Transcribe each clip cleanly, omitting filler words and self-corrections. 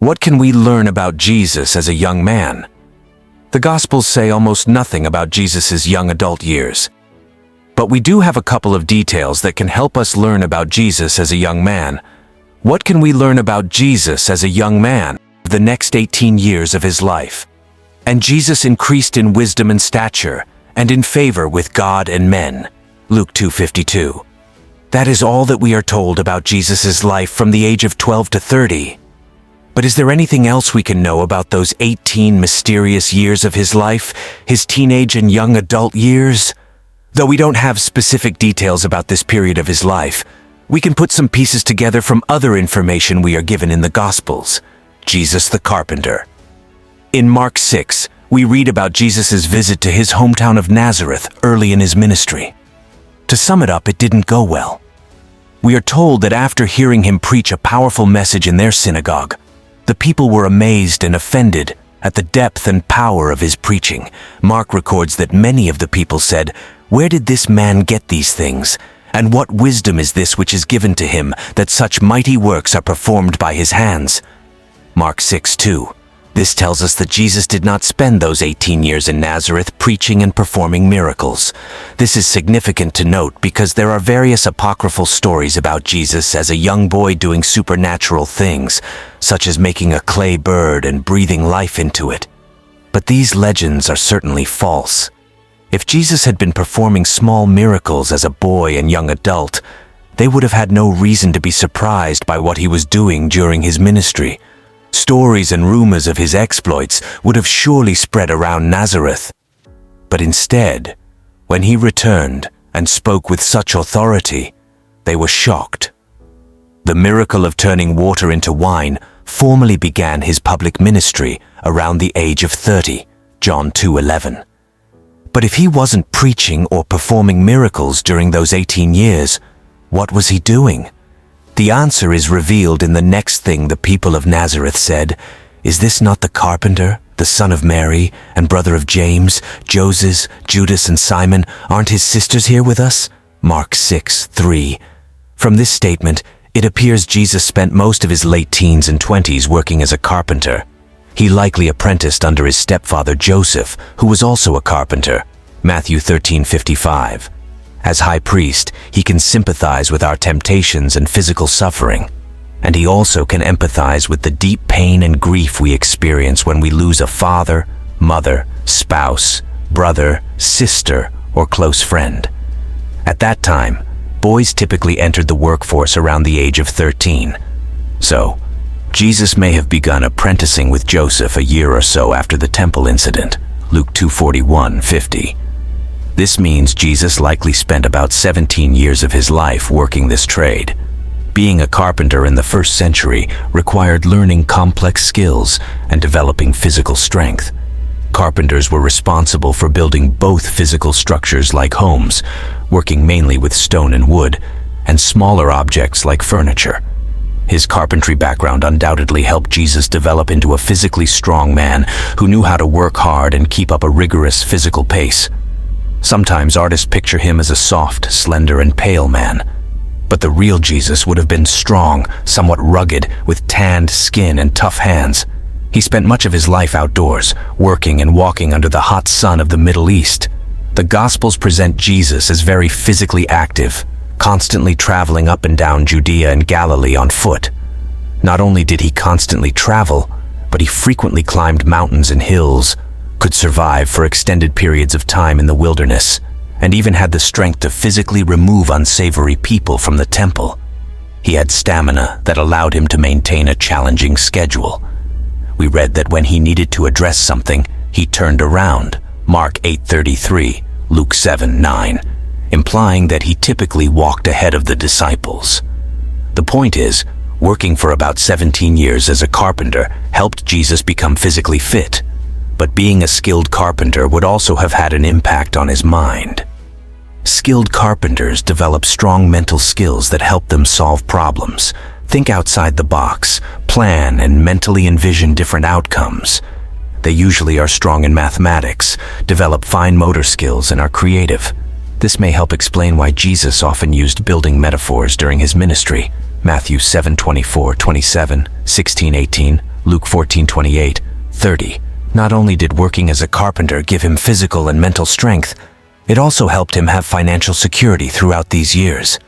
What can we learn about Jesus as a young man? The Gospels say almost nothing about Jesus' young adult years. But we do have a couple of details that can help us learn about Jesus as a young man. What can we learn about Jesus as a young man the next 18 years of his life? And Jesus increased in wisdom and stature, and in favor with God and men. Luke 2:52. That is all that we are told about Jesus' life from the age of 12 to 30. But is there anything else we can know about those 18 mysterious years of his life, his teenage and young adult years? Though we don't have specific details about this period of his life, we can put some pieces together from other information we are given in the Gospels. Jesus the carpenter. In Mark 6, we read about Jesus' visit to his hometown of Nazareth early in his ministry. To sum it up, it didn't go well. We are told that after hearing him preach a powerful message in their synagogue, the people were amazed and offended at the depth and power of his preaching. Mark records that many of the people said, "Where did this man get these things? And what wisdom is this which is given to him, that such mighty works are performed by his hands?" Mark 6:2. This tells us that Jesus did not spend those 18 years in Nazareth preaching and performing miracles. This is significant to note because there are various apocryphal stories about Jesus as a young boy doing supernatural things, such as making a clay bird and breathing life into it. But these legends are certainly false. If Jesus had been performing small miracles as a boy and young adult, they would have had no reason to be surprised by what he was doing during his ministry. Stories and rumors of his exploits would have surely spread around Nazareth. But instead, when he returned and spoke with such authority, they were shocked. The miracle of turning water into wine formally began his public ministry around the age of 30, John 2:11. But if he wasn't preaching or performing miracles during those 18 years, what was he doing? The answer is revealed in the next thing the people of Nazareth said. "Is this not the carpenter, the son of Mary, and brother of James, Joses, Judas, and Simon? Aren't his sisters here with us?" Mark 6:3. From this statement, it appears Jesus spent most of his late teens and 20s working as a carpenter. He likely apprenticed under his stepfather Joseph, who was also a carpenter. Matthew 13:55. As high priest, he can sympathize with our temptations and physical suffering, and he also can empathize with the deep pain and grief we experience when we lose a father, mother, spouse, brother, sister, or close friend. At that time, boys typically entered the workforce around the age of 13. So, Jesus may have begun apprenticing with Joseph a year or so after the temple incident, Luke 2:41-50. This means Jesus likely spent about 17 years of his life working this trade. Being a carpenter in the first century required learning complex skills and developing physical strength. Carpenters were responsible for building both physical structures like homes, working mainly with stone and wood, and smaller objects like furniture. His carpentry background undoubtedly helped Jesus develop into a physically strong man who knew how to work hard and keep up a rigorous physical pace. Sometimes artists picture him as a soft, slender, and pale man. But the real Jesus would have been strong, somewhat rugged, with tanned skin and tough hands. He spent much of his life outdoors, working and walking under the hot sun of the Middle East. The Gospels present Jesus as very physically active, constantly traveling up and down Judea and Galilee on foot. Not only did he constantly travel, but he frequently climbed mountains and hills, could survive for extended periods of time in the wilderness, and even had the strength to physically remove unsavory people from the temple. He had stamina that allowed him to maintain a challenging schedule. We read that when he needed to address something, he turned around, Mark 8:33, Luke 7:9, implying that he typically walked ahead of the disciples. The point is, working for about 17 years as a carpenter helped Jesus become physically fit. But being a skilled carpenter would also have had an impact on his mind. Skilled carpenters develop strong mental skills that help them solve problems, think outside the box, plan, and mentally envision different outcomes. They usually are strong in mathematics, develop fine motor skills, and are creative. This may help explain why Jesus often used building metaphors during his ministry. Matthew 7:24-27, 16:18, Luke 14:28, 30. Not only did working as a carpenter give him physical and mental strength, it also helped him have financial security throughout these years.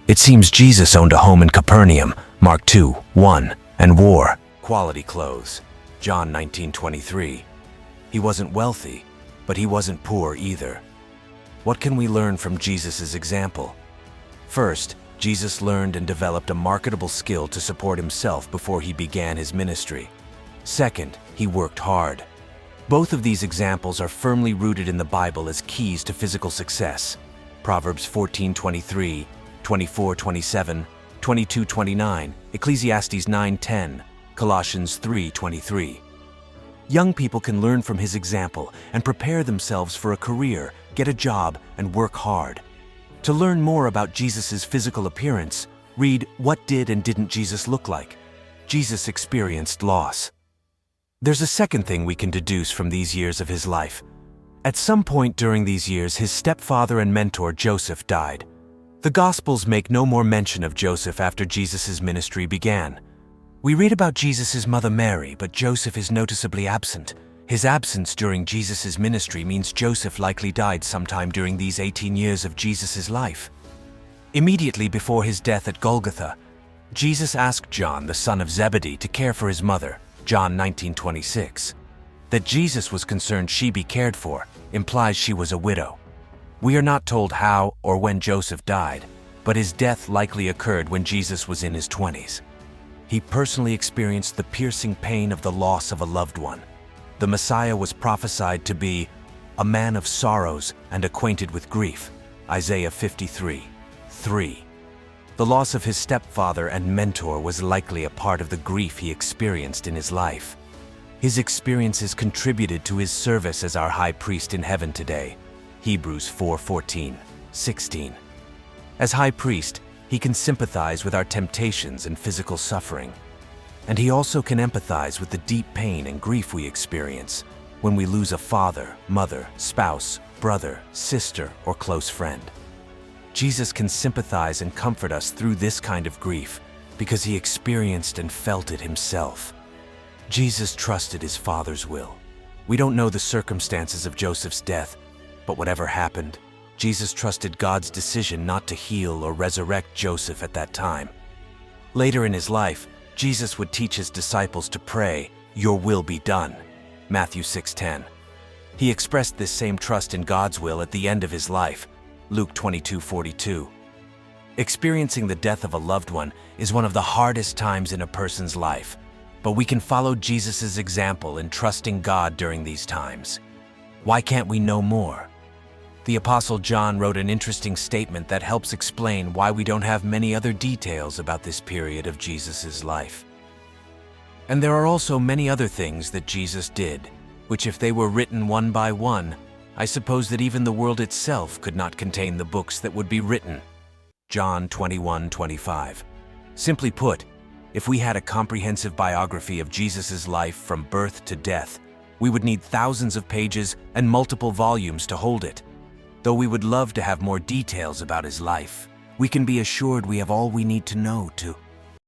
It seems Jesus owned a home in Capernaum, Mark 2:1, and wore quality clothes, John 19:23. He wasn't wealthy, but he wasn't poor either. What can we learn from Jesus' example? First, Jesus learned and developed a marketable skill to support himself before he began his ministry. Second, he worked hard. Both of these examples are firmly rooted in the Bible as keys to physical success. Proverbs 14:23, 24:27, 22:29, Ecclesiastes 9:10, Colossians 3:23. Young people can learn from his example and prepare themselves for a career, get a job, and work hard. To learn more about Jesus' physical appearance, read What Did and Didn't Jesus Look Like? Jesus experienced loss. There's a second thing we can deduce from these years of his life. At some point during these years, his stepfather and mentor Joseph died. The Gospels make no more mention of Joseph after Jesus' ministry began. We read about Jesus' mother Mary, but Joseph is noticeably absent. His absence during Jesus' ministry means Joseph likely died sometime during these 18 years of Jesus' life. Immediately before his death at Golgotha, Jesus asked John, the son of Zebedee, to care for his mother, John 19:26. That Jesus was concerned she be cared for implies she was a widow. We are not told how or when Joseph died, but his death likely occurred when Jesus was in his 20s. He personally experienced the piercing pain of the loss of a loved one. The Messiah was prophesied to be a man of sorrows and acquainted with grief, Isaiah 53:3. The loss of his stepfather and mentor was likely a part of the grief he experienced in his life. His experiences contributed to his service as our high priest in heaven today, Hebrews 4:14-16. As high priest, he can sympathize with our temptations and physical suffering. And he also can empathize with the deep pain and grief we experience when we lose a father, mother, spouse, brother, sister, or close friend. Jesus can sympathize and comfort us through this kind of grief because he experienced and felt it himself. Jesus trusted his Father's will. We don't know the circumstances of Joseph's death, but whatever happened, Jesus trusted God's decision not to heal or resurrect Joseph at that time. Later in his life, Jesus would teach his disciples to pray, "Your will be done," Matthew 6:10. He expressed this same trust in God's will at the end of his life, Luke 22:42. Experiencing the death of a loved one is one of the hardest times in a person's life, but we can follow Jesus' example in trusting God during these times. Why can't we know more? The Apostle John wrote an interesting statement that helps explain why we don't have many other details about this period of Jesus' life. And there are also many other things that Jesus did, which if they were written one by one, I suppose that even the world itself could not contain the books that would be written. John 21:25. Simply put, if we had a comprehensive biography of Jesus' life from birth to death, we would need thousands of pages and multiple volumes to hold it. Though we would love to have more details about his life, we can be assured we have all we need to know to